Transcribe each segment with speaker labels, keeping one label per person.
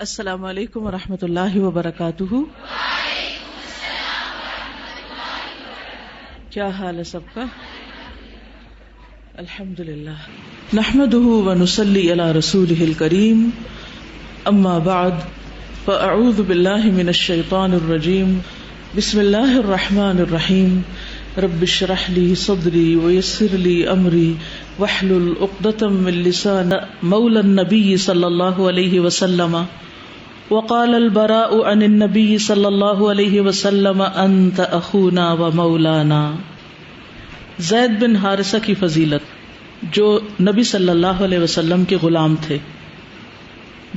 Speaker 1: السلام علیکم ورحمۃ اللہ وبرکاتہ۔ کیا حال ہے سب کا؟ الحمدللہ نحمده ونصلی علی رسولہ الکریم، اما بعد فاعوذ باللہ من الشیطان الرجیم، بسم اللہ الرحمن الرحیم، رب اشرح لی صدری ویسر لی امری واحلل عقدۃ من لسانی مولا النبی صلی اللہ علیہ وسلم، وقال البراء عن النبی صلی اللہ علیہ وسلم انت اخونا و مولانا۔ زید بن حارثہ کی فضیلت، جو نبی صلی اللہ علیہ وسلم کے غلام تھے۔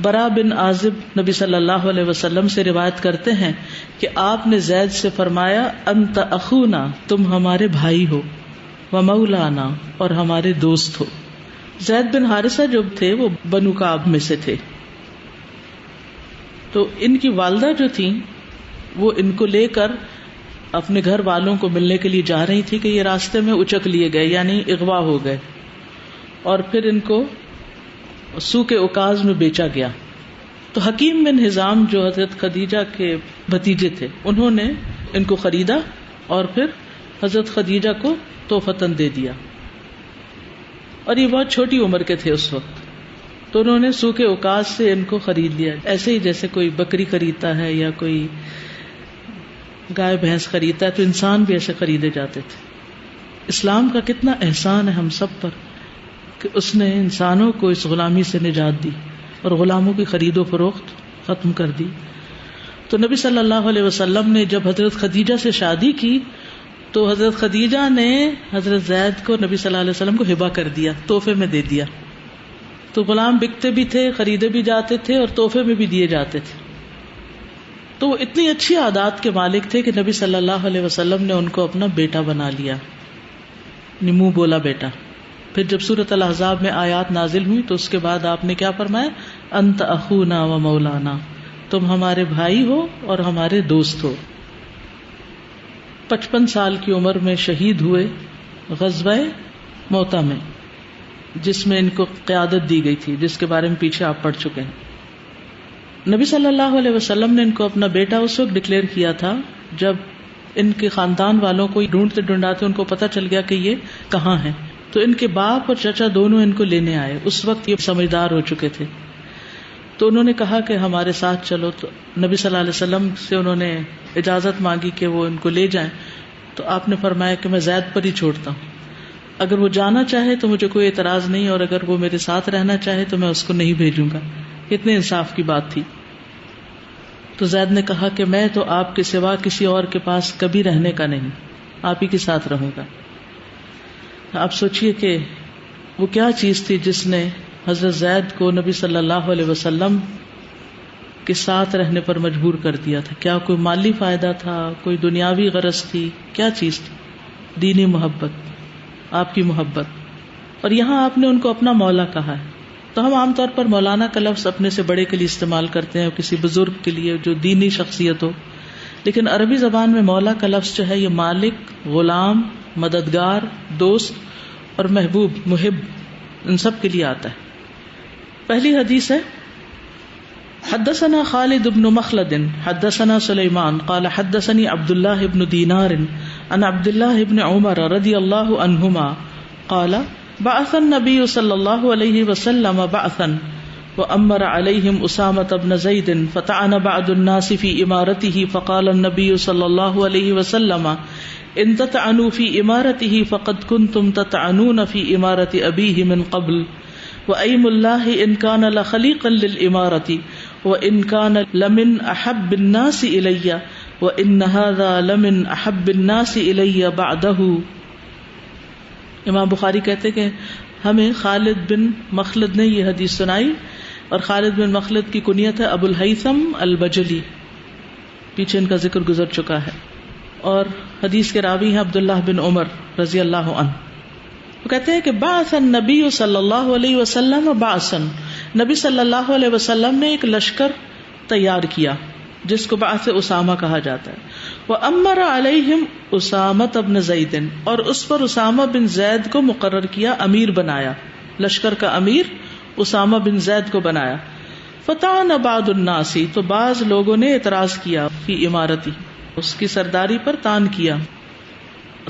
Speaker 1: برا بن عازب نبی صلی اللہ علیہ وسلم سے روایت کرتے ہیں کہ آپ نے زید سے فرمایا انت اخونا، تم ہمارے بھائی ہو، و مولانا، اور ہمارے دوست ہو۔ زید بن حارثہ جو تھے وہ بنو کعب میں سے تھے، تو ان کی والدہ جو تھیں وہ ان کو لے کر اپنے گھر والوں کو ملنے کے لیے جا رہی تھی کہ یہ راستے میں اچک لیے گئے، یعنی اغوا ہو گئے، اور پھر ان کو سوق عکاظ میں بیچا گیا۔ تو حکیم بن حزام جو حضرت خدیجہ کے بھتیجے تھے، انہوں نے ان کو خریدا اور پھر حضرت خدیجہ کو تحفتاً دے دیا، اور یہ بہت چھوٹی عمر کے تھے اس وقت، تو انہوں نے سوق عکاظ سے ان کو خرید لیا، ایسے ہی جیسے کوئی بکری خریدتا ہے یا کوئی گائے بھینس خریدتا ہے، تو انسان بھی ایسے خریدے جاتے تھے۔ اسلام کا کتنا احسان ہے ہم سب پر کہ اس نے انسانوں کو اس غلامی سے نجات دی اور غلاموں کی خرید و فروخت ختم کر دی۔ تو نبی صلی اللہ علیہ وسلم نے جب حضرت خدیجہ سے شادی کی تو حضرت خدیجہ نے حضرت زید کو نبی صلی اللہ علیہ وسلم کو ہبہ کر دیا، تحفے میں دے دیا۔ تو غلام بکتے بھی تھے، خریدے بھی جاتے تھے اور تحفے میں بھی دیے جاتے تھے۔ تو وہ اتنی اچھی عادات کے مالک تھے کہ نبی صلی اللہ علیہ وسلم نے ان کو اپنا بیٹا بنا لیا، منہ بولا بیٹا۔ پھر جب سورۃ الاحزاب میں آیات نازل ہوئی تو اس کے بعد آپ نے کیا فرمایا؟ انت اخونا و مولانا، تم ہمارے بھائی ہو اور ہمارے دوست ہو۔ 55 سال کی عمر میں شہید ہوئے غزوہ موتہ میں، جس میں ان کو قیادت دی گئی تھی، جس کے بارے میں پیچھے آپ پڑھ چکے ہیں۔ نبی صلی اللہ علیہ وسلم نے ان کو اپنا بیٹا اس وقت ڈکلیئر کیا تھا جب ان کے خاندان والوں کو ڈھونڈتے ڈھونڈاتے ان کو پتہ چل گیا کہ یہ کہاں ہیں، تو ان کے باپ اور چچا دونوں ان کو لینے آئے۔ اس وقت یہ سمجھدار ہو چکے تھے، تو انہوں نے کہا کہ ہمارے ساتھ چلو۔ تو نبی صلی اللہ علیہ وسلم سے انہوں نے اجازت مانگی کہ وہ ان کو لے جائیں، تو آپ نے فرمایا کہ میں زید پر ہی چھوڑتا ہوں، اگر وہ جانا چاہے تو مجھے کوئی اعتراض نہیں، اور اگر وہ میرے ساتھ رہنا چاہے تو میں اس کو نہیں بھیجوں گا۔ کتنے انصاف کی بات تھی۔ تو زید نے کہا کہ میں تو آپ کے سوا کسی اور کے پاس کبھی رہنے کا نہیں، آپ ہی کے ساتھ رہوں گا۔ آپ سوچئے کہ وہ کیا چیز تھی جس نے حضرت زید کو نبی صلی اللہ علیہ وسلم کے ساتھ رہنے پر مجبور کر دیا تھا؟ کیا کوئی مالی فائدہ تھا، کوئی دنیاوی غرض تھی، کیا چیز تھی؟ دینی محبت، آپ کی محبت۔ اور یہاں آپ نے ان کو اپنا مولا کہا ہے۔ تو ہم عام طور پر مولانا کا لفظ اپنے سے بڑے کے لیے استعمال کرتے ہیں، کسی بزرگ کے لیے جو دینی شخصیت ہو، لیکن عربی زبان میں مولا کا لفظ جو ہے یہ مالک، غلام، مددگار، دوست اور محبوب، محب، ان سب کے لیے آتا ہے۔ پہلی حدیث ہے حدثنا خالد بن مخلد حدثنا سلیمان قال حدثني عبد الله بن دینار عن عبد الله بن عمر رضی اللہ عنہما قال بعث النبی صلی اللہ علیہ وسلم بعثا وامر علیہم اسامة بن زید فطعن بعض الناس في امارته فقال النبی صلی اللہ علیہ وسلم ان تطعنوا في امارته فقد كنتم تطعنون في امارة ابیہ من قبل وأيم الله إن كان لخليقا للإمارة وإن كان لمن أحب الناس إلي وإن هذا لمن أحب الناس إلي بعده۔ امام بخاری کہتے کہ ہمیں خالد بن مخلد نے یہ حدیث سنائی، اور خالد بن مخلد کی کنیت ہے ابو الہیثم البجلی، پیچھے ان کا ذکر گزر چکا ہے، اور حدیث کے راوی ہیں عبداللہ بن عمر رضی اللہ عنہ۔ وہ کہتے ہیں کہ بعث النبی صلی اللہ علیہ وسلم بعثا، نبی صلی اللہ علیہ وسلم نے ایک لشکر تیار کیا جس کو بعث اسامہ کہا جاتا ہے۔ وَأَمَّرَ عَلَيْهِمْ أُسَامَةَ بْنَ زَيْدٍ، اور اس پر اسامہ بن زید کو مقرر کیا، امیر بنایا، لشکر کا امیر اسامہ بن زید کو بنایا۔ فتعن بعض الناس، تو بعض لوگوں نے اعتراض کیا، فی عمارتی، اس کی سرداری پر طعن کیا.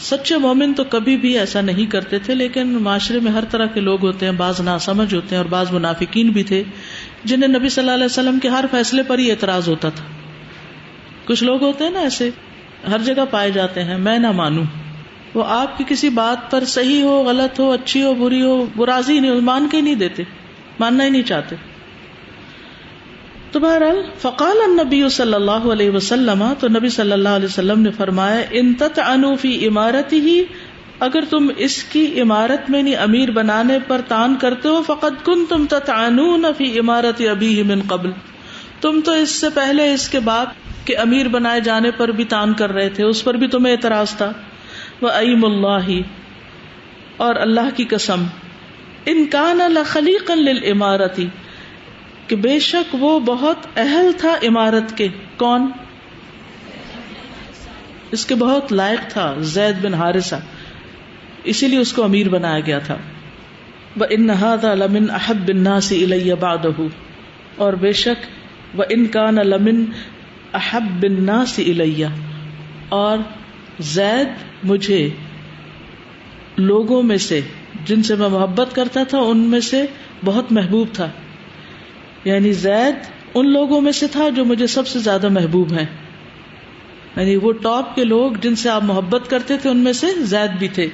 Speaker 1: سچے مومن تو کبھی بھی ایسا نہیں کرتے تھے، لیکن معاشرے میں ہر طرح کے لوگ ہوتے ہیں، بعض ناسمجھ ہوتے ہیں اور بعض منافقین بھی تھے جنہیں نبی صلی اللہ علیہ وسلم کے ہر فیصلے پر ہی اعتراض ہوتا تھا. کچھ لوگ ہوتے ہیں نا ایسے، ہر جگہ پائے جاتے ہیں، میں نہ مانوں. وہ آپ کی کسی بات پر صحیح ہو، غلط ہو، اچھی ہو، بری ہو، وہ راضی نہیں، مان کے ہی نہیں دیتے، ماننا ہی نہیں چاہتے. تو بہرحال فقال النبی صلی اللہ علیہ وسلم، تو نبی صلی اللہ علیہ وسلم نے فرمایا، ان تطعنوا فی امارتہ، اگر تم اس کی امارت میں نہیں امیر بنانے پر طعن کرتے ہو، فقد کنتم تطعنون فی امارت ابیہ من قبل، تم تو اس سے پہلے اس کے باپ کے امیر بنائے جانے پر بھی طعن کر رہے تھے، اس پر بھی تمہیں اعتراض تھا. وَأَيْمُ اللَّهِ، اور اللہ کی قسم، ان کان لخلیقا للامارتی، کہ بے شک وہ بہت اہل تھا عمارت کے. کون؟ اس کے بہت لائق تھا، زید بن حارثہ، اسی لیے اس کو امیر بنایا گیا تھا. وَإِنَّ هَذَا لَمِنْ أَحَبِّ النَّاسِ إِلَيَّ بَعْدَهُ، اور بے شک وَإِنْ كَانَ لَمِنْ أَحَبِّ النَّاسِ إِلَيَّ، اور زید مجھے لوگوں میں سے جن سے میں محبت کرتا تھا ان میں سے بہت محبوب تھا. یعنی زید ان لوگوں میں سے تھا جو مجھے سب سے زیادہ محبوب ہیں، یعنی وہ ٹاپ کے لوگ جن سے آپ محبت کرتے تھے ان میں سے زید بھی تھے.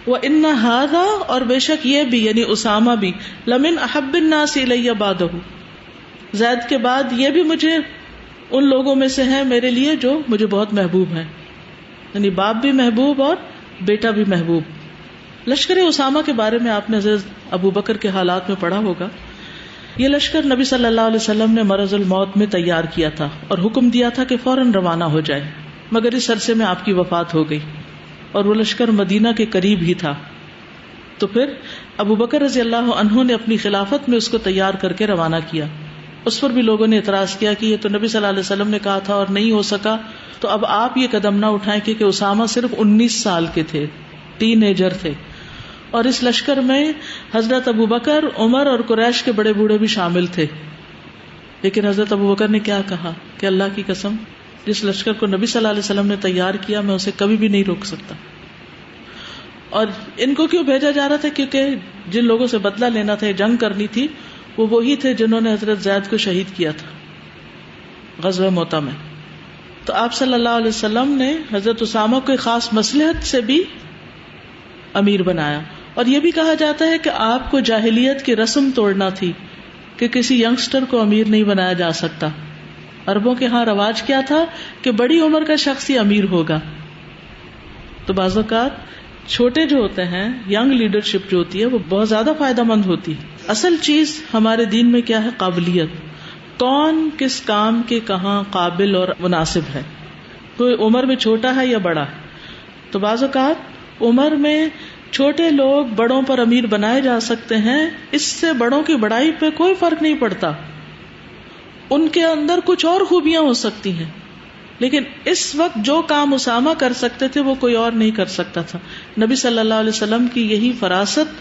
Speaker 1: وَإِنَّ هَذَا، اور بے شک یہ بھی یعنی اسامہ بھی، لَمِنْ أَحَبِّ النَّاسِ إِلَيَّ بَعْدَهُ، زید کے بعد یہ بھی مجھے ان لوگوں میں سے ہیں میرے لیے جو مجھے بہت محبوب ہیں، یعنی باپ بھی محبوب اور بیٹا بھی محبوب. لشکر اسامہ کے بارے میں آپ نے حضرت ابو بکر کے حالات میں پڑھا ہوگا. یہ لشکر نبی صلی اللہ علیہ وسلم نے مرض الموت میں تیار کیا تھا اور حکم دیا تھا کہ فوراً روانہ ہو جائے، مگر اس عرصے میں آپ کی وفات ہو گئی اور وہ لشکر مدینہ کے قریب ہی تھا. تو پھر ابو بکر رضی اللہ عنہ نے اپنی خلافت میں اس کو تیار کر کے روانہ کیا. اس پر بھی لوگوں نے اعتراض کیا کہ یہ تو نبی صلی اللہ علیہ وسلم نے کہا تھا اور نہیں ہو سکا، تو اب آپ یہ قدم نہ اٹھائیں کہ اسامہ صرف 19 سال کے تھے، ٹین ایجر تھے، اور اس لشکر میں حضرت ابو بکر، عمر اور قریش کے بڑے بوڑھے بھی شامل تھے. لیکن حضرت ابو بکر نے کیا کہا کہ اللہ کی قسم، جس لشکر کو نبی صلی اللہ علیہ وسلم نے تیار کیا میں اسے کبھی بھی نہیں روک سکتا. اور ان کو کیوں بھیجا جا رہا تھا؟ کیونکہ جن لوگوں سے بدلہ لینا تھا، جنگ کرنی تھی، وہ وہی تھے جنہوں نے حضرت زید کو شہید کیا تھا غزوہ موتا میں. تو آپ صلی اللہ علیہ وسلم نے حضرت اسامہ کو ایک خاص مصلحت سے بھی امیر بنایا. اور یہ بھی کہا جاتا ہے کہ آپ کو جاہلیت کی رسم توڑنا تھی کہ کسی ینگسٹر کو امیر نہیں بنایا جا سکتا. عربوں کے ہاں رواج کیا تھا کہ بڑی عمر کا شخص ہی امیر ہوگا. تو بعض اوقات چھوٹے جو ہوتے ہیں، ینگ لیڈرشپ جو ہوتی ہے، وہ بہت زیادہ فائدہ مند ہوتی ہے. اصل چیز ہمارے دین میں کیا ہے؟ قابلیت. کون کس کام کے کہاں قابل اور مناسب ہے. کوئی عمر میں چھوٹا ہے یا بڑا ہے، تو بعض اوقات عمر میں چھوٹے لوگ بڑوں پر امیر بنائے جا سکتے ہیں. اس سے بڑوں کی بڑائی پہ کوئی فرق نہیں پڑتا، ان کے اندر کچھ اور خوبیاں ہو سکتی ہیں، لیکن اس وقت جو کام اسامہ کر سکتے تھے وہ کوئی اور نہیں کر سکتا تھا. نبی صلی اللہ علیہ وسلم کی یہی فراست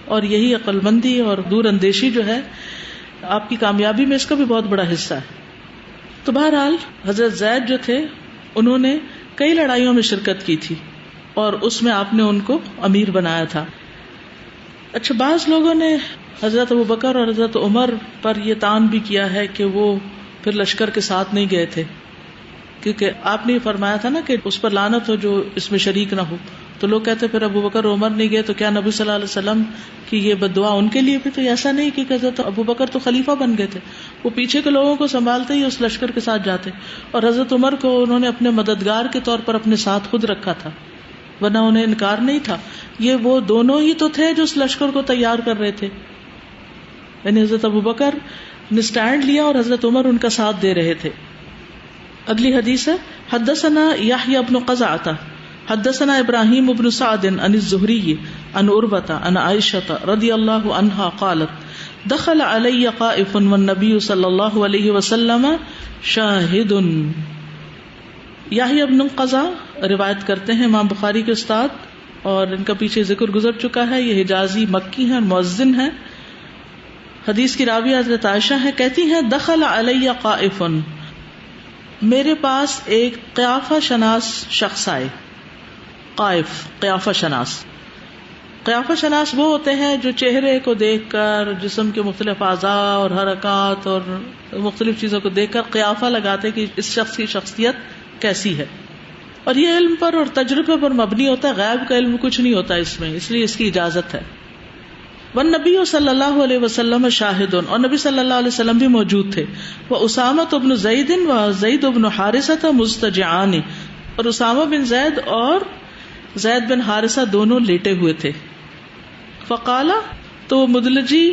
Speaker 1: اور یہی عقل مندی اور دور اندیشی جو ہے آپ کی کامیابی میں اس کا بھی بہت بڑا حصہ ہے. تو بہرحال حضرت زید جو تھے انہوں نے کئی لڑائیوں میں شرکت کی تھی اور اس میں آپ نے ان کو امیر بنایا تھا. اچھا، بعض لوگوں نے حضرت ابو بکر اور حضرت عمر پر یہ طعن بھی کیا ہے کہ وہ پھر لشکر کے ساتھ نہیں گئے تھے، کیونکہ آپ نے فرمایا تھا نا کہ اس پر لعنت ہو جو اس میں شریک نہ ہو. تو لوگ کہتے پھر ابو بکر اور عمر نہیں گئے تو کیا نبی صلی اللہ علیہ وسلم کی یہ بد دعا ان کے لیے بھی؟ تو ایسا نہیں کہ حضرت ابو بکر تو خلیفہ بن گئے تھے، وہ پیچھے کے لوگوں کو سنبھالتے ہی اس لشکر کے ساتھ جاتے، اور حضرت عمر کو انہوں نے اپنے مددگار کے طور پر اپنے ساتھ خود رکھا تھا، ورنہ انہیں انکار نہیں تھا. یہ وہ دونوں ہی تو تھے جو اس لشکر کو تیار کر رہے تھے، یعنی حضرت ابو بکر نے سٹینڈ لیا اور حضرت عمر ان کا ساتھ دے رہے تھے. اگلی حدیث ہے حدثنا یحیی بن قزعہ حدثنا ابراہیم بن سعد عن الزہری عن عروہ عن عائشہ رضی اللہ عنہا قالت دخل علی قائف والنبی صلی اللہ علیہ وسلم شاہد. یحیی بن قزعہ روایت کرتے ہیں امام بخاری کے استاد، اور ان کا پیچھے ذکر گزر چکا ہے. یہ حجازی مکی ہیں، مؤذن ہیں. حدیث کی راوی حضرت عائشہ ہیں، کہتی ہیں دخل علی قائف، میرے پاس ایک قیافہ شناس شخص آئے. قائف قیافہ شناس. قیافہ شناس وہ ہوتے ہیں جو چہرے کو دیکھ کر جسم کے مختلف اعضاء اور حرکات اور مختلف چیزوں کو دیکھ کر قیافہ لگاتے کہ اس شخص کی شخصیت کیسی ہے. اور یہ علم پر اور تجربے پر مبنی ہوتا ہے، غیب کا علم کچھ نہیں ہوتا اس میں، اس لیے اس کی اجازت ہے. والنبی صلی اللہ علیہ وسلم شاہد، اور نبی صلی اللہ علیہ وسلم بھی موجود تھے. واسامہ بن زید و زید بن حارثہ مضطجعان، اور اسامہ بن زید اور زید بن حارثہ دونوں لیٹے ہوئے تھے. فقالا، تو وہ مدلجی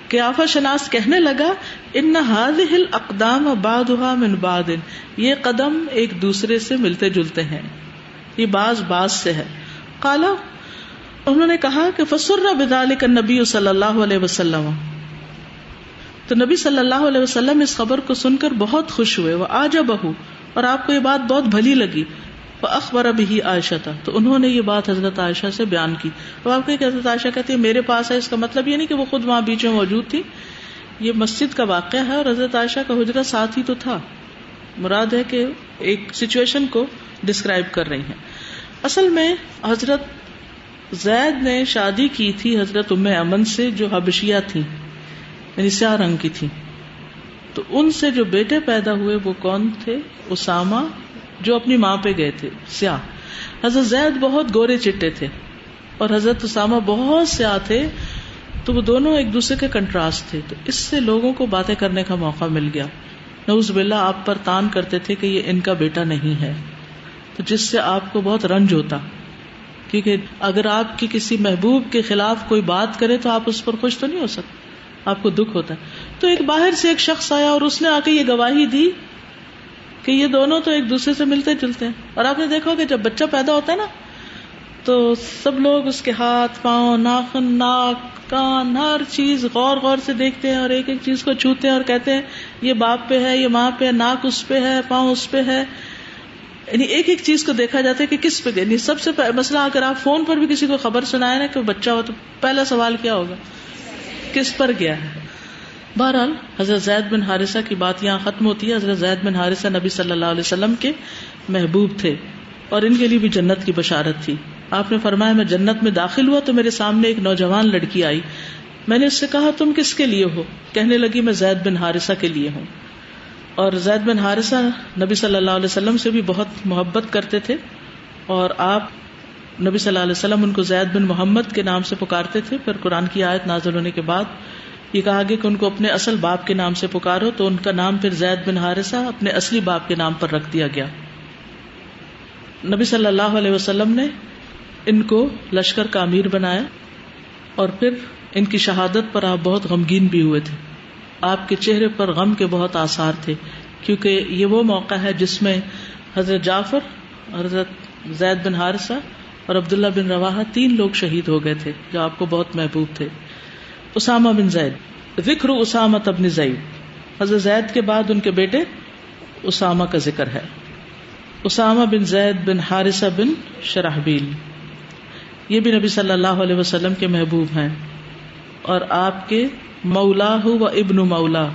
Speaker 1: قیافہ شناس کہنے لگا، ان هذه الاقدام بعضها من بعض، یہ قدم ایک دوسرے سے ملتے جلتے ہیں، یہ بعض سے ہے. قالا، انہوں نے کہا کہ فسر بذلک النبی صلی اللہ علیہ وسلم، تو نبی صلی اللہ علیہ وسلم اس خبر کو سن کر بہت خوش ہوئے. وأعجبہ، اور آپ کو یہ بات بہت بھلی لگی. فأخبر به عائشہ، تو انہوں نے یہ بات حضرت عائشہ سے بیان کی. اب آپ کہ حضرت عائشہ کہتی ہے میرے پاس ہے، اس کا مطلب یہ نہیں کہ وہ خود وہاں بیچ میں موجود تھی، یہ مسجد کا واقعہ ہے اور حضرت عائشہ کا حجرہ ساتھ ہی تو تھا. مراد ہے کہ ایک سچویشن کو ڈسکرائب کر رہی ہیں. اصل میں حضرت زید نے شادی کی تھی حضرت ام ایمن سے جو حبشیہ تھیں، یعنی سیاہ رنگ کی تھیں. تو ان سے جو بیٹے پیدا ہوئے وہ کون تھے؟ اسامہ، جو اپنی ماں پہ گئے تھے سیاہ. حضرت زید بہت گورے چٹے تھے اور حضرت اسامہ بہت سیاہ تھے، تو وہ دونوں ایک دوسرے کے کنٹراسٹ تھے. تو اس سے لوگوں کو باتیں کرنے کا موقع مل گیا. نعوذ باللہ آپ پر تان کرتے تھے کہ یہ ان کا بیٹا نہیں ہے، تو جس سے آپ کو بہت رنج ہوتا، کیونکہ اگر آپ کی کسی محبوب کے خلاف کوئی بات کرے تو آپ اس پر خوش تو نہیں ہو سکتے، آپ کو دکھ ہوتا ہے. تو ایک باہر سے ایک شخص آیا اور اس نے آ کے یہ گواہی دی کہ یہ دونوں تو ایک دوسرے سے ملتے جلتے ہیں. اور آپ نے دیکھا کہ جب بچہ پیدا ہوتا ہے نا تو سب لوگ اس کے ہاتھ، پاؤں، ناخن، ناک، کان، ہر چیز غور غور سے دیکھتے ہیں اور ایک ایک چیز کو چھوتے ہیں اور کہتے ہیں یہ باپ پہ ہے، یہ ماں پہ ہے، ناک اس پہ ہے، پاؤں اس پہ ہے. یعنی ایک ایک چیز کو دیکھا جاتا ہے کہ کس پہ گئی. یعنی سب سے مسئلہ اگر آپ فون پر بھی کسی کو خبر سنائے نا کہ بچہ ہو تو پہلا سوال کیا ہوگا؟ کس پر گیا ہے. بہرحال حضرت زید بن حارثہ کی بات یہاں ختم ہوتی ہے. حضرت زید بن حارثہ نبی صلی اللہ علیہ وسلم کے محبوب تھے اور ان کے لیے بھی جنت کی بشارت تھی. آپ نے فرمایا میں جنت میں داخل ہوا تو میرے سامنے ایک نوجوان لڑکی آئی. میں نے اس سے کہا تم کس کے لیے ہو؟ کہنے لگی میں زید بن حارثہ کے لیے ہوں. اور زید بن حارثہ نبی صلی اللہ علیہ وسلم سے بھی بہت محبت کرتے تھے اور آپ نبی صلی اللہ علیہ وسلم ان کو زید بن محمد کے نام سے پکارتے تھے. پھر قرآن کی آیت نازل ہونے کے بعد یہ کہا گیا کہ ان کو اپنے اصل باپ کے نام سے پکارو، تو ان کا نام پھر زید بن حارثہ اپنے اصلی باپ کے نام پر رکھ دیا گیا. نبی صلی اللہ علیہ وسلم نے ان کو لشکر کا امیر بنایا اور پھر ان کی شہادت پر آپ بہت غمگین بھی ہوئے تھے. آپ کے چہرے پر غم کے بہت آثار تھے، کیونکہ یہ وہ موقع ہے جس میں حضرت جعفر، حضرت زید بن حارثہ اور عبداللہ بن رواحہ 3 لوگ شہید ہو گئے تھے جو آپ کو بہت محبوب تھے. اسامہ بن زید، ذکر اسامہ بن زید، حضرت زید کے بعد ان کے بیٹے اسامہ کا ذکر ہے. اسامہ بن زید بن حارثہ بن شرحبیل، یہ بھی نبی صلی اللہ علیہ وسلم کے محبوب ہیں اور آپ کے مولا و ابن مولا.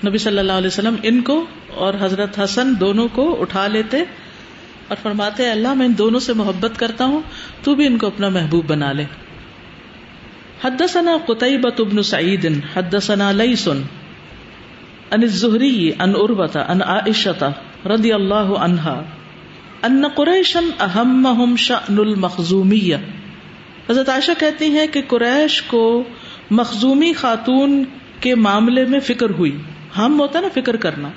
Speaker 1: نبی صلی اللہ علیہ وسلم ان کو اور حضرت حسن دونوں کو اٹھا لیتے اور فرماتے ہیں اللہ میں ان دونوں سے محبت کرتا ہوں، تو بھی ان کو اپنا محبوب بنا لے. حدثنا قتيبة بن سعيد حدثنا ليث عن الزهري عن عروة عن عائشة رضي الله عنها ان قریشا اہمهم شأن المخزومیہ. حضرت عائشہ کہتی ہیں کہ قریش کو مخزومی خاتون کے معاملے میں فکر ہوئی. ہم ہوتا نا فکر کرنا،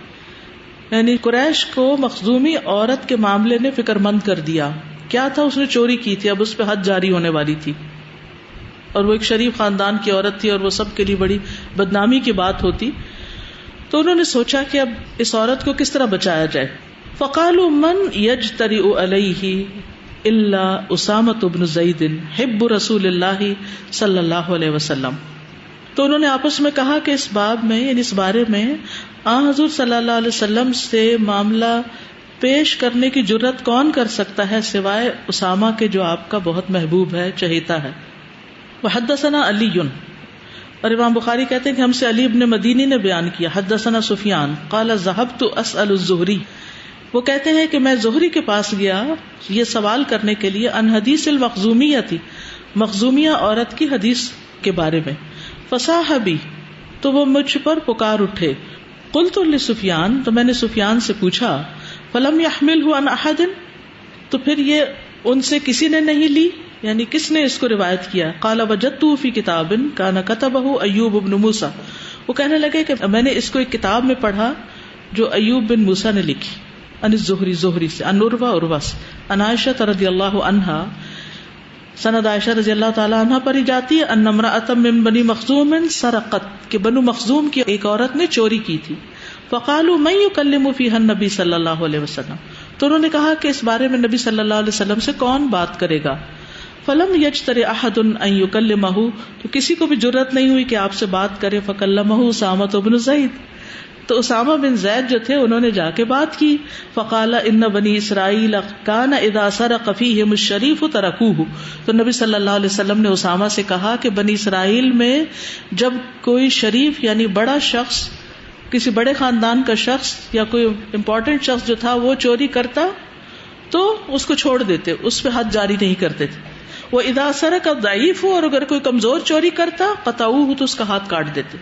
Speaker 1: یعنی قریش کو مخزومی عورت کے معاملے نے فکر مند کر دیا. کیا تھا؟ اس نے چوری کی تھی، اب اس پہ حد جاری ہونے والی تھی اور وہ ایک شریف خاندان کی عورت تھی اور وہ سب کے لیے بڑی بدنامی کی بات ہوتی. تو انہوں نے سوچا کہ اب اس عورت کو کس طرح بچایا جائے. فقالوا من یجترئ علیہ الا اسامۃ بن زید حب رسول اللہ صلی اللہ علیہ وسلم. تو انہوں نے آپس میں کہا کہ اس باب میں، یعنی اس بارے میں حضور صلی اللہ علیہ وسلم سے معاملہ پیش کرنے کی جرت کون کر سکتا ہے سوائے اسامہ کے جو آپ کا بہت محبوب ہے، چہیتا ہے. وحدثنا علی اور امام بخاری کہتے ہیں کہ ہم سے علی ابن مدینی نے بیان کیا حدثنا سفیان قال ذهبت اسأل الزہری، وہ کہتے ہیں کہ میں زہری کے پاس گیا یہ سوال کرنے کے لیے ان حدیث المخزومیہ تھی، مخزومیہ عورت کی حدیث کے بارے میں، فصاح بی، تو وہ مجھ پر پکار اٹھے، قلت لسفیان، تو میں نے سفیان سے پوچھا، فلم يحملہ عن احد، تو پھر یہ ان سے کسی نے نہیں لی، یعنی کس نے اس کو روایت کیا؟ قال وجدته فی کتاب کان کتبہ ایوب بن موسیٰ، وہ کہنے لگے کہ میں نے اس کو ایک کتاب میں پڑھا جو ایوب بن موسیٰ نے لکھی، ان الزہری، زہری سے، ان عروہ، عروہ سے، ان عائشہ رضی اللہ عنہا، سند عائشہ رضی اللہ تعالی عنہ پر ہی جاتی ہے، ان امرأۃ من بنی مخزوم سرقت، کہ بنو مخزوم کی ایک عورت نے چوری کی تھی، فقالوا من یکلم فیہا النبی صلی اللہ علیہ وسلم، تو انہوں نے کہا کہ اس بارے میں نبی صلی اللہ علیہ وسلم سے کون بات کرے گا؟ فلم یجترئ احد ان یکلمہ، تو کسی کو بھی جرأت نہیں ہوئی کہ آپ سے بات کرے، فکلمہ اسامہ بن زید، تو اسامہ بن زید جو تھے انہوں نے جا کے بات کی، فقال ان بنی اسرائیل کان اذا سرق فیہم الشریف ترکوہ، تو نبی صلی اللہ علیہ وسلم نے اسامہ سے کہا کہ بنی اسرائیل میں جب کوئی شریف یعنی بڑا شخص، کسی بڑے خاندان کا شخص یا کوئی امپورٹنٹ شخص جو تھا وہ چوری کرتا تو اس کو چھوڑ دیتے، اس پہ حد جاری نہیں کرتے تھے، وہ اذا سرق الضعیف، اور اگر کوئی کمزور چوری کرتا قطعوہ، تو اس کا ہاتھ کاٹ دیتے،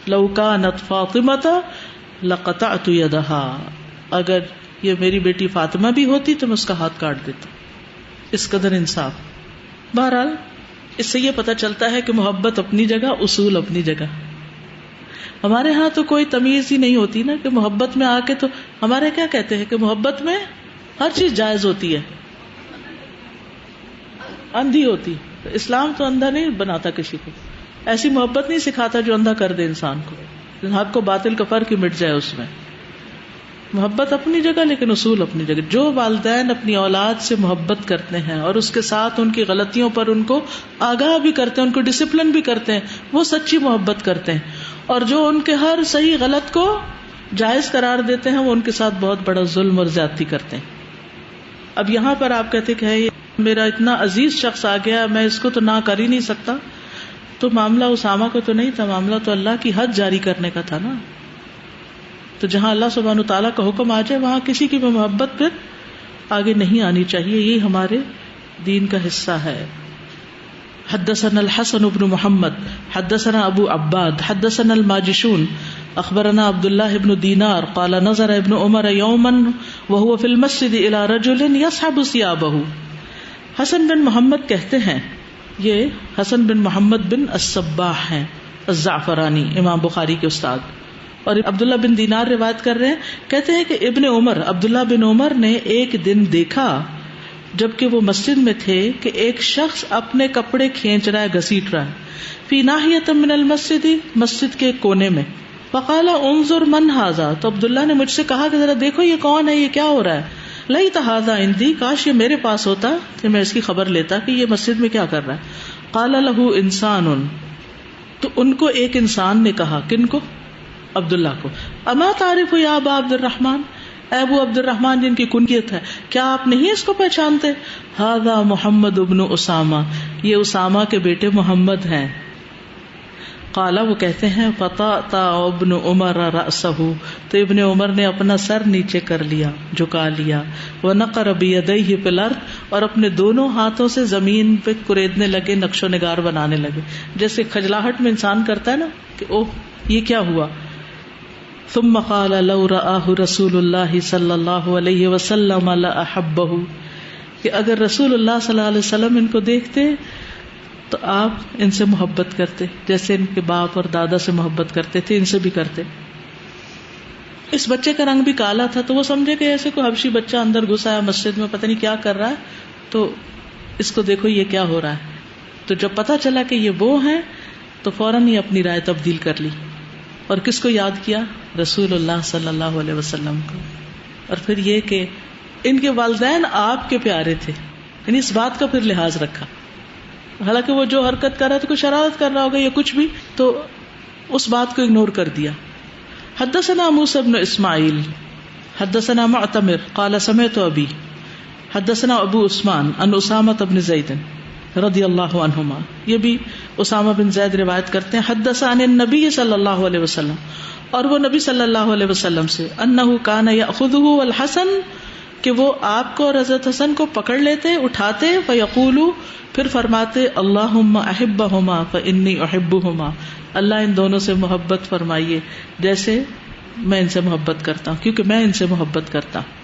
Speaker 1: لو کانت فاطمۃ لقطعت یدہا، اگر یہ میری بیٹی فاطمہ بھی ہوتی تو میں اس کا ہاتھ کاٹ دیتا، اس قدر انصاف۔ بہرحال اس سے یہ پتہ چلتا ہے کہ محبت اپنی جگہ، اصول اپنی جگہ۔ ہمارے ہاں تو کوئی تمیز ہی نہیں ہوتی نا، کہ محبت میں آ کے تو ہمارے کیا کہتے ہیں کہ محبت میں ہر چیز جائز ہوتی ہے، اندھی ہوتی، اسلام تو اندھا نہیں بناتا کسی کو، ایسی محبت نہیں سکھاتا جو اندھا کر دے انسان کو، حق کو باطل کا فرق ہی مٹ جائے اس میں۔ محبت اپنی جگہ لیکن اصول اپنی جگہ۔ جو والدین اپنی اولاد سے محبت کرتے ہیں اور اس کے ساتھ ان کی غلطیوں پر ان کو آگاہ بھی کرتے ہیں، ان کو ڈسپلن بھی کرتے ہیں، وہ سچی محبت کرتے ہیں، اور جو ان کے ہر صحیح غلط کو جائز قرار دیتے ہیں وہ ان کے ساتھ بہت بڑا ظلم اور زیادتی کرتے ہیں۔ اب یہاں پر آپ کہتے کہ ہے میرا اتنا عزیز شخص آ گیا، میں اس کو تو نہ کر ہی نہیں سکتا، تو معاملہ اسامہ کو تو نہیں تھا، معاملہ تو اللہ کی حد جاری کرنے کا تھا نا۔ تو جہاں اللہ سبحانہ تعالیٰ کا حکم آ جائے وہاں کسی کی بھی محبت پھر آگے نہیں آنی چاہیے، یہ ہمارے دین کا حصہ ہے۔ حدثنا الحسن بن محمد حدثنا ابو عباد حدثنا الماجشون اخبرنا عبد الله بن دینار قال نظر ابن عمر یوما وهو في المسجد الى رجل يسحب ثيابه۔ حسن بن محمد کہتے ہیں، یہ حسن بن محمد بن الصباح ہیں الزعفرانی، امام بخاری کے استاد، اور عبداللہ بن دینار روایت کر رہے ہیں، کہتے ہیں کہ ابن عمر، عبداللہ بن عمر نے ایک دن دیکھا جبکہ وہ مسجد میں تھے کہ ایک شخص اپنے کپڑے کھینچ رہا ہے، گھسیٹ رہا ہے، فی ناحیۃ من المسجد، مسجد کے کونے میں، فقال انظر من ھذا، تو عبداللہ نے مجھ سے کہا کہ ذرا دیکھو یہ کون ہے، یہ کیا ہو رہا ہے، لیت ھذا عندی، کاش یہ میرے پاس ہوتا کہ میں اس کی خبر لیتا کہ یہ مسجد میں کیا کر رہا ہے۔ قال لہ انسان، تو ان کو ایک انسان نے کہا، کن کو؟ عبداللہ کو، اما تعرف یا ابا عبد الرحمن، اے ابو عبد الرحمن جن کی کنیت ہے، کیا آپ نہیں اس کو پہچانتے؟ ھذا محمد ابن اسامہ، یہ اسامہ کے بیٹے محمد ہیں۔ قال، وہ کہتے ہیں، فطأطأ ابن عمر رأسہ، تو ابن عمر نے اپنا سر نیچے کر لیا، جھکا لیا، ونقر بیدیہ فی الارض، اور اپنے دونوں ہاتھوں سے زمین پہ کریدنے لگے، نقش و نگار بنانے لگے، جیسے کھجلاہٹ میں انسان کرتا ہے نا کہ اوہ یہ کیا ہوا۔ ثم قال لو رآہ رسول اللہ صلی اللہ علیہ وسلم لأحبہ، کہ اگر رسول اللہ صلی اللہ علیہ وسلم ان کو دیکھتے تو آپ ان سے محبت کرتے، جیسے ان کے باپ اور دادا سے محبت کرتے تھے، ان سے بھی کرتے۔ اس بچے کا رنگ بھی کالا تھا، تو وہ سمجھے کہ ایسے کوئی حبشی بچہ اندر گھسا ہے مسجد میں، پتہ نہیں کیا کر رہا ہے، تو اس کو دیکھو یہ کیا ہو رہا ہے۔ تو جب پتہ چلا کہ یہ وہ ہیں تو فوراً ہی اپنی رائے تبدیل کر لی، اور کس کو یاد کیا؟ رسول اللہ صلی اللہ علیہ وسلم کو۔ اور پھر یہ کہ ان کے والدین آپ کے پیارے تھے، یعنی اس بات کا پھر لحاظ رکھا، حالانکہ وہ جو حرکت کر رہا تھا، کوئی شرارت کر رہا ہوگا یا کچھ بھی، تو اس بات کو اگنور کر دیا۔ حدثنا موسیٰ بن اسماعیل حدثنا معتمر قال سمعت ابی حدثنا ابو عثمان عن اسامہ بن زید رضی اللہ عنہما، یہ بھی اسامہ بن زید روایت کرتے ہیں حدث عن النبی صلی اللہ علیہ وسلم، اور وہ نبی صلی اللہ علیہ وسلم سے، انہ کان یاخذہ والحسن، کہ وہ آپ کو اور حضرت حسن کو پکڑ لیتے اٹھاتے، فیقول، پھر فرماتے اللہم احبہما فانی احبہما، اللہ ان دونوں سے محبت فرمائیے جیسے میں ان سے محبت کرتا ہوں، کیونکہ میں ان سے محبت کرتا ہوں۔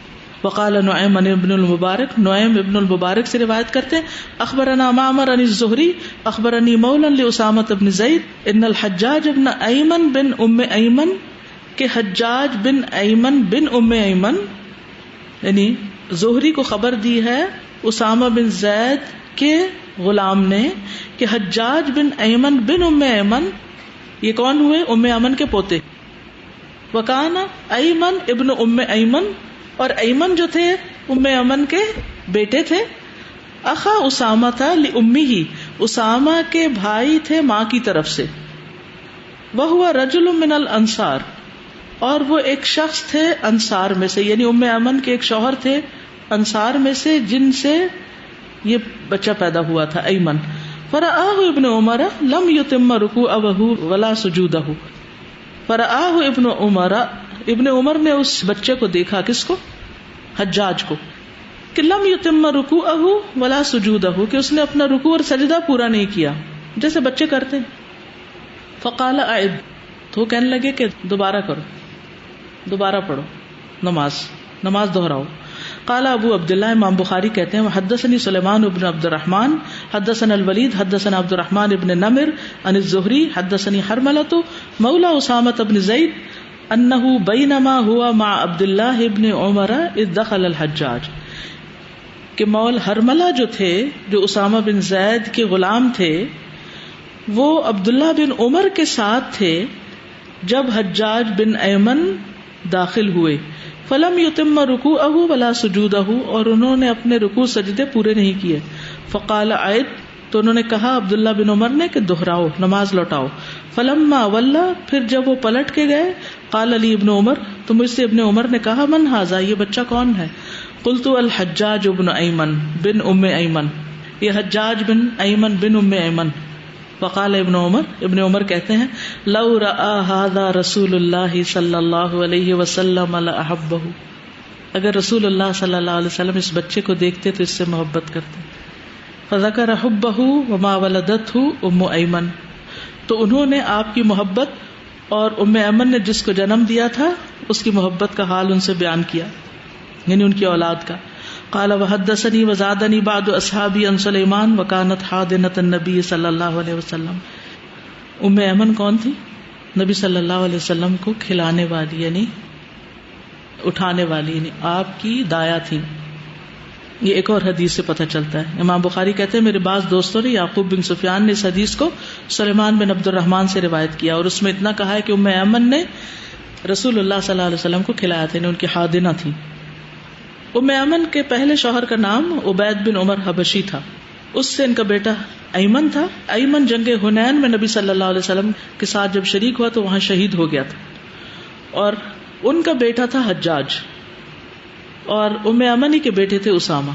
Speaker 1: وقال نعیم ابن المبارک، نعیم ابن المبارک سے روایت کرتے ہیں اخبرنا معمر عن الزہری اخبرنی مولا لاسامۃ بن زید ان الحجاج بن ایمن بن ام ایمن، کہ حجاج بن ایمن بن ام ایمن، یعنی زہری کو خبر دی ہے اسامہ بن زید کے غلام نے کہ حجاج بن ایمن بن ام ایمن، یہ کون ہوئے؟ ام ایمن کے پوتے۔ وکان ایمن ابن ام ایمن، اور ایمن جو تھے ام ایمن کے بیٹے تھے، اخا اسامہ تھا لأمہ، اسامہ کے بھائی تھے ماں کی طرف سے، وہو رجل من الانصار، اور وہ ایک شخص تھے انصار میں سے، یعنی ام ایمن کے ایک شوہر تھے انصار میں سے جن سے یہ بچہ پیدا ہوا تھا ایمن۔ فرآہ ابن عمر لم یتم رکوعہ ولا سجودہ، فرآہ ابن عمر، ابن عمر نے اس بچے کو دیکھا، کس کو؟ حجاج کو، کہ لم یتم رکوعہ ولا سجودہ، کہ اس نے اپنا رکوع اور سجدہ پورا نہیں کیا جیسے بچے کرتے ہیں۔ فقال اعد، تو وہ کہنے لگے کہ دوبارہ کرو، دوبارہ پڑھو نماز دہراؤ۔ قال ابو عبداللہ، امام بخاری کہتے ہیں حدثني سلیمان بن عبد الرحمن حدثنا الولید حدثنا عبد الرحمن بن نمر عن الزہری حدثني حرملۃ مولا اسامۃ بن زید انہ بینما ہوا مع عبداللہ بن عمر اذ دخل الحجاج، کہ مول حرملہ جو تھے، جو اسامہ بن زید کے غلام تھے، وہ عبداللہ بن عمر کے ساتھ تھے جب حجاج بن ایمن داخل ہوئے۔ فلم یتم رکوعہ ولا سجودہ، اور انہوں نے اپنے رکوع سجدے پورے نہیں کیے۔ فقال اعد، تو انہوں نے کہا عبداللہ بن عمر نے کہ دہراؤ، نماز لوٹاؤ۔ فلما ولا، پھر جب وہ پلٹ کے گئے، قال علی ابن عمر، تو مجھ سے ابن عمر نے کہا من ھذا، یہ بچہ کون ہے؟ قلت الحجاج بن ایمن بن ام ایمن، یہ حجاج بن ایمن بن ام ایمن۔ فقال ابن عمر کہتے ہیں لو رأى هذا رسول اللہ صلی اللہ علیہ وسلم لأحبہ، اگر رسول اللہ صلی اللہ علیہ وسلم اس بچے کو دیکھتے تو اس سے محبت کرتے۔ فذکر حبہ وما ولدتہ ام ایمن، تو انہوں نے آپ کی محبت اور ام ایمن نے جس کو جنم دیا تھا اس کی محبت کا حال ان سے بیان کیا، یعنی ان کی اولاد کا۔ قال وحدثني وزادني بعض اصحابي عن سليمان وكانت حاضنة النبي صلی اللہ علیہ وسلم۔ ام ایمن کون تھی؟ نبی صلی اللہ علیہ وسلم کو کھلانے والی، یعنی اٹھانے والی، یعنی آپ کی دایا تھی۔ یہ ایک اور حدیث سے پتہ چلتا ہے۔ امام بخاری کہتے ہیں میرے بعض دوستوں نے یعقوب بن سفیان نے اس حدیث کو سلیمان بن عبد الرحمن سے روایت کیا، اور اس میں اتنا کہا ہے کہ ام ایمن نے رسول اللہ صلی اللہ علیہ وسلم کو کھلایا تھا، یعنی ان کی حاضنہ تھی۔ ام ایمن کے پہلے شوہر کا نام عبید بن عمر حبشی تھا، اس سے ان کا بیٹا ایمن تھا۔ ایمن جنگ حنین میں نبی صلی اللہ علیہ وسلم کے ساتھ جب شریک ہوا تو وہاں شہید ہو گیا تھا، اور ان کا بیٹا تھا حجاج، اور ام ایمن ہی کے بیٹے تھے اسامہ۔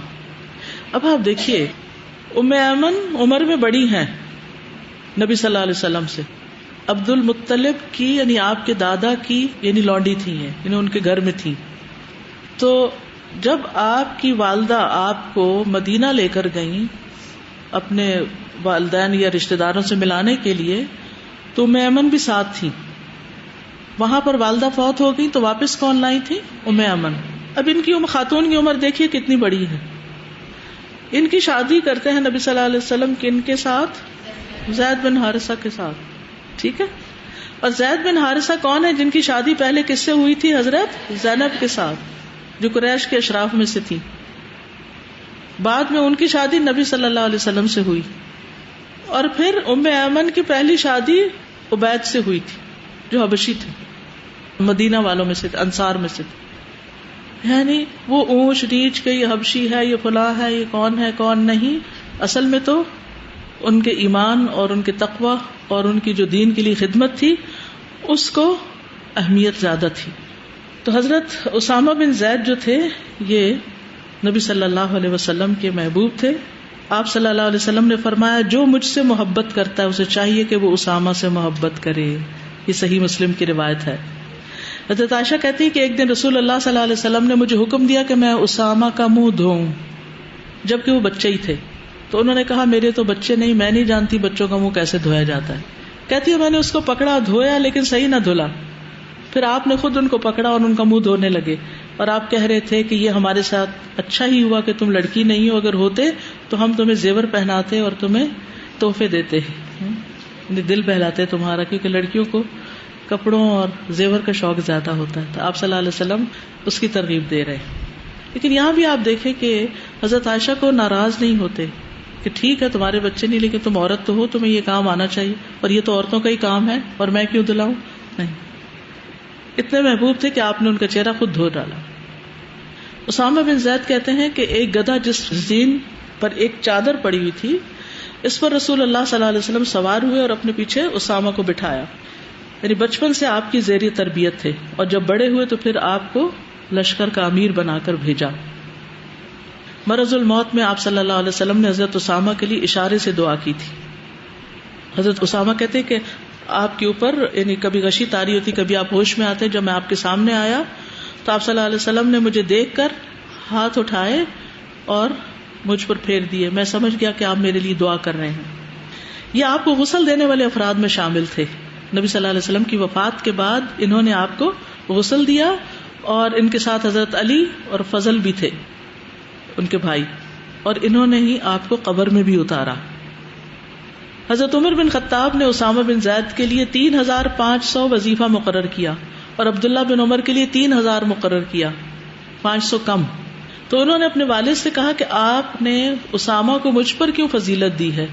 Speaker 1: اب آپ دیکھیے ام ایمن عمر میں بڑی ہیں نبی صلی اللہ علیہ وسلم سے، عبد المطلب کی یعنی آپ کے دادا کی یعنی لونڈی تھی ہیں، یعنی ان کے گھر میں تھی۔ تو جب آپ کی والدہ آپ کو مدینہ لے کر گئیں اپنے والدین یا رشتہ داروں سے ملانے کے لیے، تو ام ایمن بھی ساتھ تھی۔ وہاں پر والدہ فوت ہو گئی تو واپس کون لائی تھی؟ ام ایمن۔ اب ان کی خاتون کی عمر دیکھیے کتنی بڑی ہے۔ ان کی شادی کرتے ہیں نبی صلی اللہ علیہ وسلم کن کے ساتھ؟ زید بن حارثہ کے ساتھ، ٹھیک ہے۔ اور زید بن حارثہ کون ہے جن کی شادی پہلے کس سے ہوئی تھی؟ حضرت زینب کے ساتھ، جو قریش کے اشراف میں سے تھی۔ بعد میں ان کی شادی نبی صلی اللہ علیہ وسلم سے ہوئی، اور پھر ام ایمن کی پہلی شادی عبید سے ہوئی تھی جو حبشی تھے، مدینہ والوں میں سے، انصار میں سے۔ یعنی وہ اونچ نیچ کے یہ حبشی ہے، یہ فلاں ہے، یہ کون نہیں، اصل میں تو ان کے ایمان اور ان کے تقوی اور ان کی جو دین کے لیے خدمت تھی اس کو اہمیت زیادہ تھی۔ تو حضرت اسامہ بن زید جو تھے یہ نبی صلی اللہ علیہ وسلم کے محبوب تھے، آپ صلی اللہ علیہ وسلم نے فرمایا جو مجھ سے محبت کرتا ہے اسے چاہیے کہ وہ اسامہ سے محبت کرے. یہ صحیح مسلم کی روایت ہے. حضرت عائشہ کہتی ہے کہ ایک دن رسول اللہ صلی اللہ علیہ وسلم نے مجھے حکم دیا کہ میں اسامہ کا منہ دھوؤں جبکہ وہ بچے ہی تھے. تو انہوں نے کہا میرے تو بچے نہیں, میں نہیں جانتی بچوں کا منہ کیسے دھویا جاتا ہے. کہتی ہے میں نے اس کو پکڑا, دھویا لیکن صحیح نہ دھلا. پھر آپ نے خود ان کو پکڑا اور ان کا منہ دھونے لگے, اور آپ کہہ رہے تھے کہ یہ ہمارے ساتھ اچھا ہی ہوا کہ تم لڑکی نہیں ہو, اگر ہوتے تو ہم تمہیں زیور پہناتے اور تمہیں تحفے دیتے, دل بہلاتے تمہارا, کیونکہ لڑکیوں کو کپڑوں اور زیور کا شوق زیادہ ہوتا ہے. تو آپ صلی اللہ علیہ وسلم اس کی ترغیب دے رہے ہیں. لیکن یہاں بھی آپ دیکھیں کہ حضرت عائشہ کو ناراض نہیں ہوتے کہ ٹھیک ہے تمہارے بچے نہیں لیکن تم عورت تو ہو, تمہیں یہ کام آنا چاہیے, اور یہ تو عورتوں کا ہی کام ہے اور میں کیوں دلاؤں. نہیں, اتنے محبوب تھے کہ آپ نے ان کا چہرہ خود دھو ڈالا. اسامہ بن زید کہتے ہیں کہ ایک گدھا جس زین پر ایک چادر پڑی ہوئی تھی اس پر رسول اللہ صلی اللہ علیہ وسلم سوار ہوئے اور اپنے پیچھے اسامہ کو بٹھایا. یعنی بچپن سے آپ کی زیر تربیت تھے, اور جب بڑے ہوئے تو پھر آپ کو لشکر کا امیر بنا کر بھیجا. مرض الموت میں آپ صلی اللہ علیہ وسلم نے حضرت اسامہ کے لیے اشارے سے دعا کی تھی. حضرت اسامہ کہتے کہ آپ کے اوپر یعنی کبھی غشی طاری ہوتی, کبھی آپ ہوش میں آتے. جب میں آپ کے سامنے آیا تو آپ صلی اللہ علیہ وسلم نے مجھے دیکھ کر ہاتھ اٹھائے اور مجھ پر پھیر دیے. میں سمجھ گیا کہ آپ میرے لیے دعا کر رہے ہیں. یہ آپ کو غسل دینے والے افراد میں شامل تھے. نبی صلی اللہ علیہ وسلم کی وفات کے بعد انہوں نے آپ کو غسل دیا, اور ان کے ساتھ حضرت علی اور فضل بھی تھے ان کے بھائی, اور انہوں نے ہی آپ کو قبر میں بھی اتارا. حضرت عمر بن خطاب نے اسامہ بن زید کے لیے 3500 وظیفہ مقرر کیا اور عبداللہ بن عمر کے لیے 3000 مقرر کیا, 500 کم. تو انہوں نے اپنے والد سے کہا کہ آپ نے اسامہ کو مجھ پر کیوں فضیلت دی ہے,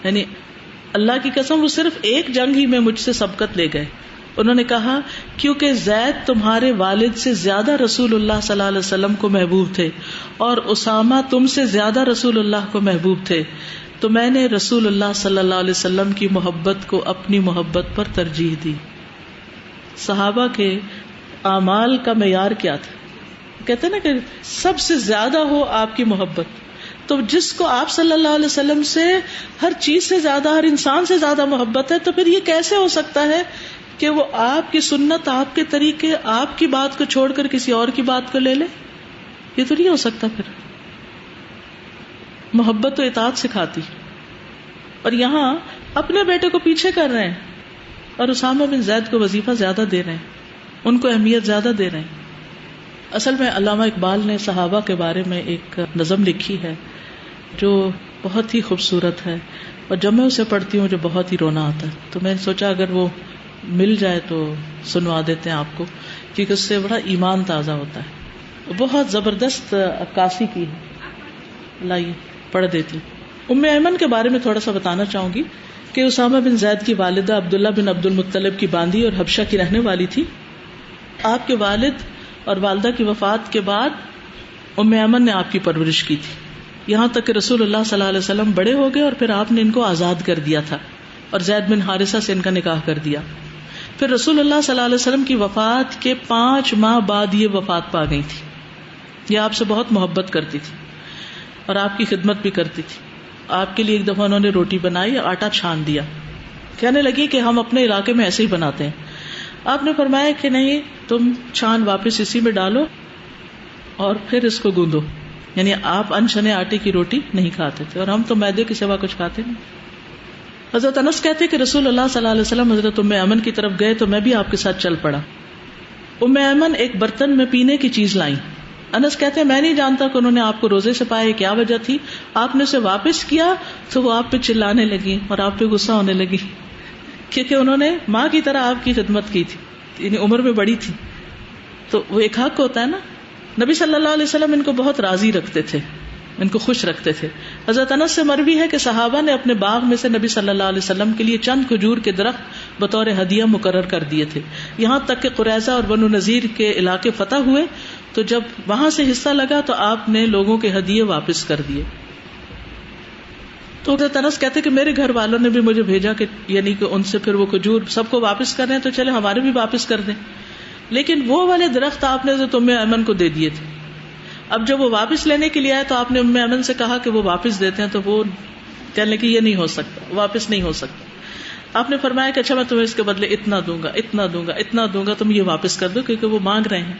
Speaker 1: یعنی اللہ کی قسم وہ صرف ایک جنگ ہی میں مجھ سے سبقت لے گئے. انہوں نے کہا کیونکہ زید تمہارے والد سے زیادہ رسول اللہ صلی اللہ علیہ وسلم کو محبوب تھے اور اسامہ تم سے زیادہ رسول اللہ کو محبوب تھے, تو میں نے رسول اللہ صلی اللہ علیہ وسلم کی محبت کو اپنی محبت پر ترجیح دی. صحابہ کے اعمال کا معیار کیا تھا؟ کہتے ہیں نا کہ سب سے زیادہ ہو آپ کی محبت. تو جس کو آپ صلی اللہ علیہ وسلم سے ہر چیز سے زیادہ, ہر انسان سے زیادہ محبت ہے, تو پھر یہ کیسے ہو سکتا ہے کہ وہ آپ کی سنت, آپ کے طریقے, آپ کی بات کو چھوڑ کر کسی اور کی بات کو لے لے؟ یہ تو نہیں ہو سکتا. پھر محبت تو اطاعت سکھاتی, اور یہاں اپنے بیٹے کو پیچھے کر رہے ہیں اور اسامہ بن زید کو وظیفہ زیادہ دے رہے ہیں, ان کو اہمیت زیادہ دے رہے ہیں. اصل میں علامہ اقبال نے صحابہ کے بارے میں ایک نظم لکھی ہے جو بہت ہی خوبصورت ہے, اور جب میں اسے پڑھتی ہوں مجھے بہت ہی رونا آتا ہے. تو میں نے سوچا اگر وہ مل جائے تو سنوا دیتے ہیں آپ کو, کیونکہ اس سے بڑا ایمان تازہ ہوتا ہے. بہت زبردست عکاسی کی ہے, لائیے پڑھ دیتی. ام ایمن کے بارے میں تھوڑا سا بتانا چاہوں گی کہ اسامہ بن زید کی والدہ عبداللہ بن عبد المطلب کی باندی اور حبشہ کی رہنے والی تھی. آپ کے والد اور والدہ کی وفات کے بعد ام ایمن نے آپ کی پرورش کی تھی, یہاں تک کہ رسول اللہ صلی اللہ علیہ وسلم بڑے ہو گئے اور پھر آپ نے ان کو آزاد کر دیا تھا اور زید بن حارثہ سے ان کا نکاح کر دیا. پھر رسول اللہ صلی اللہ علیہ وسلم کی وفات کے 5 ماہ بعد یہ وفات پا گئی تھی. یہ آپ سے بہت محبت کرتی تھی اور آپ کی خدمت بھی کرتی تھی. آپ کے لیے ایک دفعہ انہوں نے روٹی بنائی, آٹا چھان دیا, کہنے لگی کہ ہم اپنے علاقے میں ایسے ہی بناتے ہیں. آپ نے فرمایا کہ نہیں, تم چھان واپس اسی میں ڈالو اور پھر اس کو گوندو. یعنی آپ انچنے آٹے کی روٹی نہیں کھاتے تھے, اور ہم تو میدے کے سوا کچھ کھاتے نہیں. حضرت انس کہتے کہ رسول اللہ صلی اللہ علیہ وسلم حضرت ام ایمن کی طرف گئے تو میں بھی آپ کے ساتھ چل پڑا. ام ایمن ایک برتن میں پینے کی چیز لائیں. انس کہتے ہیں میں نہیں جانتا کہ انہوں نے آپ کو روزے سے پایا, کیا وجہ تھی. آپ نے اسے واپس کیا تو وہ آپ پہ چلانے لگی اور آپ پہ غصہ ہونے لگی, کیونکہ انہوں نے ماں کی طرح آپ کی خدمت کی تھی, یعنی عمر میں بڑی تھی. تو وہ ایک حق ہوتا ہے نا. نبی صلی اللہ علیہ وسلم ان کو بہت راضی رکھتے تھے, ان کو خوش رکھتے تھے. حضرت انس سے مروی ہے کہ صحابہ نے اپنے باغ میں سے نبی صلی اللہ علیہ وسلم کے لیے چند کھجور کے درخت بطور ہدیہ مقرر کر دیے تھے, یہاں تک کہ قریظہ اور بنو نذیر کے علاقے فتح ہوئے تو جب وہاں سے حصہ لگا تو آپ نے لوگوں کے ہدیے واپس کر دیے. تو حضرت انس کہتے کہ میرے گھر والوں نے بھی مجھے بھیجا کہ یعنی کہ ان سے پھر وہ کھجور سب کو واپس کر رہے ہیں تو چلے ہمارے بھی واپس کر دیں, لیکن وہ والے درخت آپ نے حضرت ام ایمن کو دے دیے تھے. اب جب وہ واپس لینے کے لیے آئے تو آپ نے ام ایمن سے کہا کہ وہ واپس دیتے ہیں، تو وہ کہنے کہ یہ نہیں ہو سکتا، واپس نہیں ہو سکتا. آپ نے فرمایا کہ اچھا میں تمہیں اس کے بدلے اتنا دوں گا، اتنا دوں گا، اتنا دوں گا، تم یہ واپس کر دو، کیونکہ وہ مانگ رہے ہیں.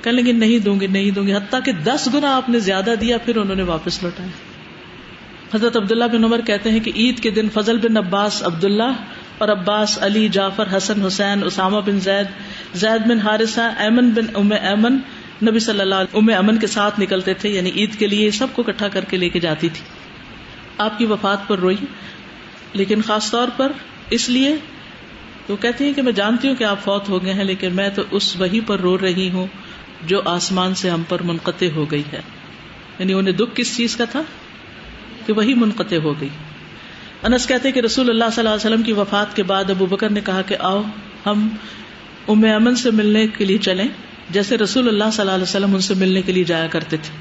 Speaker 1: کہنے لگے نہیں دوں گی، نہیں دوں گی، حتیٰ کہ 10 گنا آپ نے زیادہ دیا، پھر انہوں نے واپس لوٹایا. حضرت عبداللہ بن عمر کہتے ہیں کہ عید کے دن فضل بن عباس عبداللہ اور عباس علی جعفر حسن حسین اسامہ بن زید بن حارثہ ایمن بن ام ایمن نبی صلی اللہ علیہ ام ایمن کے ساتھ نکلتے تھے، یعنی عید کے لیے سب کو اکٹھا کر کے لے کے جاتی تھی. آپ کی وفات پر روئی، لیکن خاص طور پر اس لیے وہ کہتی ہیں کہ میں جانتی ہوں کہ آپ فوت ہو گئے ہیں، لیکن میں تو اس وحی پر رو رہی ہوں جو آسمان سے ہم پر منقطع ہو گئی ہے. یعنی انہیں دکھ کس چیز کا تھا کہ وہی منقطع ہو گئی. انس کہتے ہیں کہ رسول اللہ صلی اللہ علیہ وسلم کی وفات کے بعد ابو بکر نے کہا کہ آؤ ہم ام ایمن سے ملنے کے لیے چلیں، جیسے رسول اللہ صلی اللہ علیہ وسلم ان سے ملنے کے لیے جایا کرتے تھے.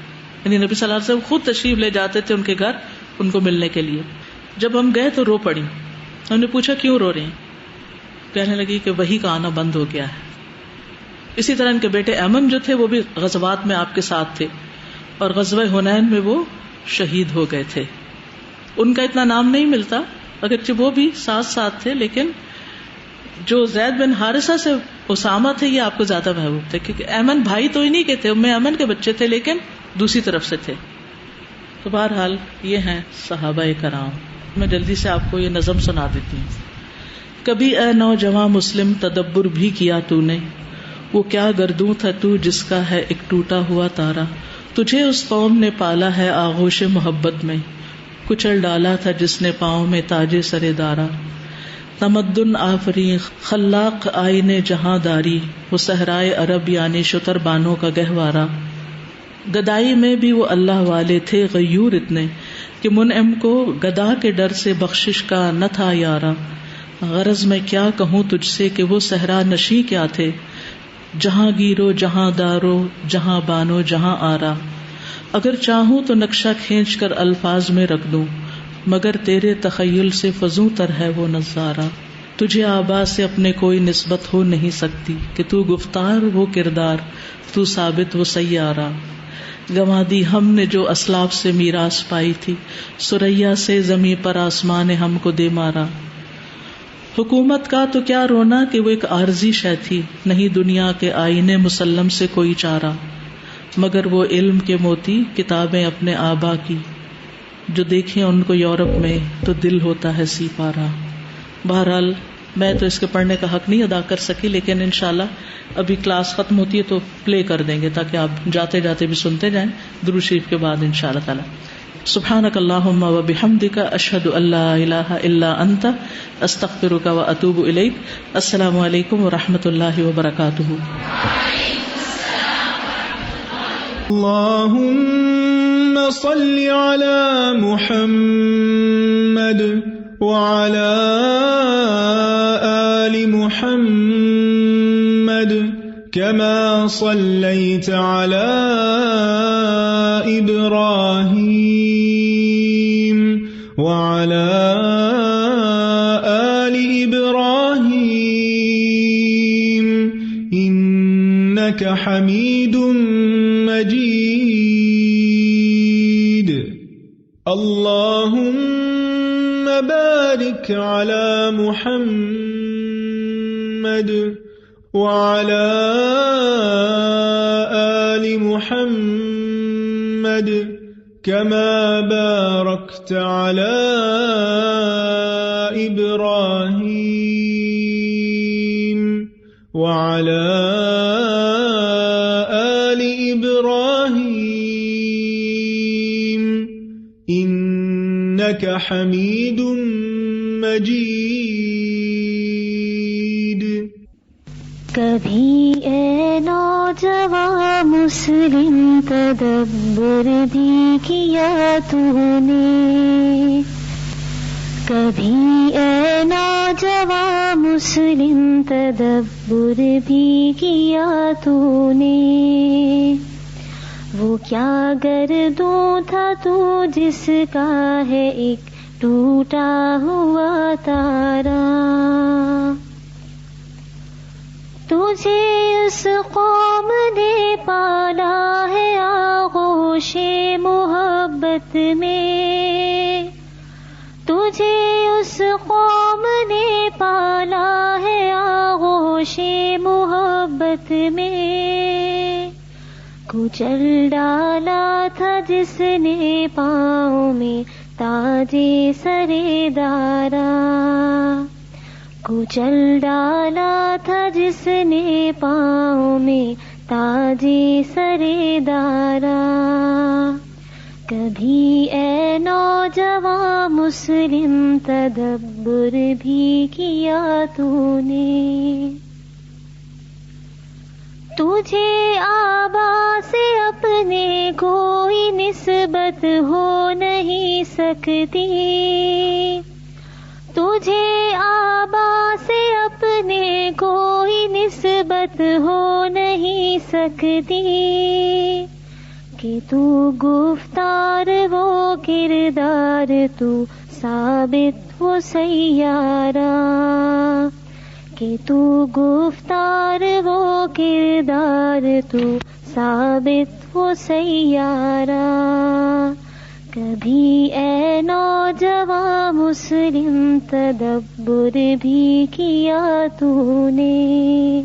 Speaker 1: یعنی نبی صلی اللہ علیہ وسلم خود تشریف لے جاتے تھے ان کے گھر ان کو ملنے کے لیے. جب ہم گئے تو رو پڑی. ہم نے پوچھا کیوں رو رہے ہیں؟ کہنے لگی کہ وحی کا آنا بند ہو گیا ہے. اسی طرح ان کے بیٹے ایمن جو تھے وہ بھی غزوات میں آپ کے ساتھ تھے، اور غزوہ حنین میں وہ شہید ہو گئے تھے. ان کا اتنا نام نہیں ملتا، اگرچہ وہ بھی ساتھ تھے، لیکن جو زید بن حارثہ سے اسامہ تھے یہ آپ کو زیادہ محبوب تھے، کیونکہ ایمن بھائی تو انہی کے تھے، ام ایمن کے بچے تھے لیکن دوسری طرف سے تھے. تو بہرحال یہ ہیں صحابہ کرام. میں جلدی سے آپ کو یہ نظم سنا دیتی ہوں. کبھی اے نوجواں مسلم تدبر بھی کیا تو نے، وہ کیا گردوں تھا تو جس کا ہے ایک ٹوٹا ہوا تارا. تجھے اس قوم نے پالا ہے آغوش محبت میں، کچل ڈالا تھا جس نے پاؤں میں تاج سر دارا. تمدن آفری خلاق آئینے جہاں داری، وہ صحرائے عرب یعنی شتر بانوں کا گہوارہ. گدائی میں بھی وہ اللہ والے تھے غیور اتنے، کہ منعم کو گدا کے ڈر سے بخشش کا نہ تھا یارا. غرض میں کیا کہوں تجھ سے کہ وہ صحرا نشیں کیا تھے، جہاں گیرو جہاں دارو جہاں بانو جہاں آرا. اگر چاہوں تو نقشہ کھینچ کر الفاظ میں رکھ دوں، مگر تیرے تخیل سے فزوں تر ہے وہ نظارہ. تجھے آبا سے اپنے کوئی نسبت ہو نہیں سکتی، کہ تو گفتار وہ کردار، تو ثابت وہ سیارہ. گنوا دی ہم نے جو اسلاف سے میراث پائی تھی، سریا سے زمیں پر آسمان نے ہم کو دے مارا. حکومت کا تو کیا رونا کہ وہ ایک عارضی شے تھی، نہیں دنیا کے آئینے مسلم سے کوئی چارہ. مگر وہ علم کے موتی کتابیں اپنے آبا کی، جو دیکھیں ان کو یورپ میں تو دل ہوتا ہے سی پارا. بہرحال میں تو اس کے پڑھنے کا حق نہیں ادا کر سکی، لیکن انشاءاللہ ابھی کلاس ختم ہوتی ہے تو پلے کر دیں گے تاکہ آپ جاتے جاتے بھی سنتے جائیں درود شریف کے بعد انشاءاللہ تعالی. سبحانک اللہم و بحمدک اشہد ان لا الہ الا انت استغفرک و اتوب الیک. السلام علیکم و رحمۃ اللہ وبرکاتہ.
Speaker 2: اللهم صل على محمد وعلى آل محمد كما صليت على إبراهيم وعلى آل إبراهيم إنك حميد مجيد. اللهم بارك على محمد وعلى آل محمد كما باركت على إبراهيم وعلى آل إبراهيم إنك حميد مجيد.
Speaker 3: کبھی اے نوجواں مسلم تدبر بھی کیا تو نے، کبھی اے نوجواں مسلم تدبر بھی کیا تو نے. وہ کیا گردوں تھا تو جس کا ہے ایک ٹوٹا ہوا تارا. تجھے اس قوم نے پالا ہے آغوش آغوش محبت میں، تجھے اس قوم نے پالا ہے آغوش محبت میں، کچل ڈالا تھا جس نے پاؤں میں تاج سر دارا، کچل ڈالا تھا جس نے پاؤں میں تاج سر دارا۔ کبھی اے نوجوان مسلم تدبر بھی کیا تو نے، تجھے آبا سے اپنے کوئی نسبت ہو نہیں سکتی، تجھے آبا سے اپنے کوئی نسبت ہو نہیں سکتی، کہ تو گفتار وہ کردار تو ثابت وہ سیارہ، کہ تو گفتار وہ کردار تو ثابت وہ سیارہ۔ کبھی اے نوجوان مسلم تدبر بھی کیا تو نے،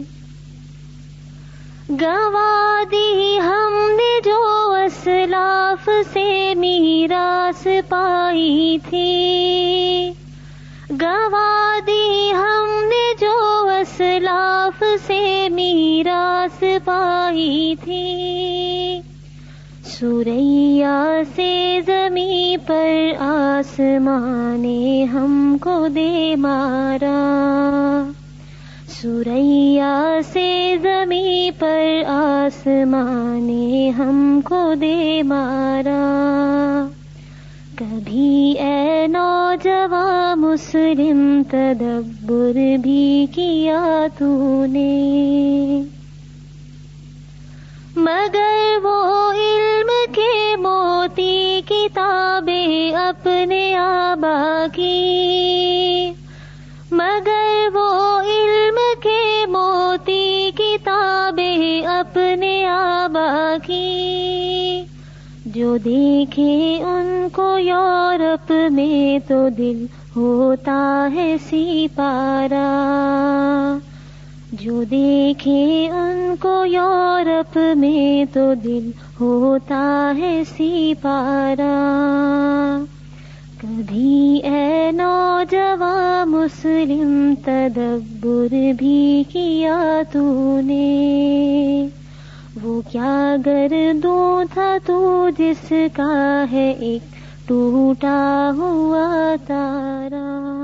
Speaker 3: گنوا دی ہم نے جو اسلاف سے میراث پائی تھی، گنوا دی ہم نے جو اسلاف سے میراث پائی تھی، سوریا سے زمیں پر آسمان نے ہم کو دے مارا، سوریا سے زمیں پر آسمان نے ہم کو دے مارا۔ کبھی اے نوجوان مسلم تدبر بھی کیا تو نے، مگر وہ علم کے موتی کتابیں اپنے آبا کی، مگر وہ علم کے موتی کتابیں اپنے آبا کی، جو دیکھے ان کو یورپ میں تو دل ہوتا ہے سپارہ، جو دیکھے ان کو یورپ میں تو دل ہوتا ہے سپارہ۔ کبھی اے نوجوان مسلم تدبر بھی کیا تو نے، وہ کیا گردوں تھا تو جس کا ہے ایک ٹوٹا ہوا تارا۔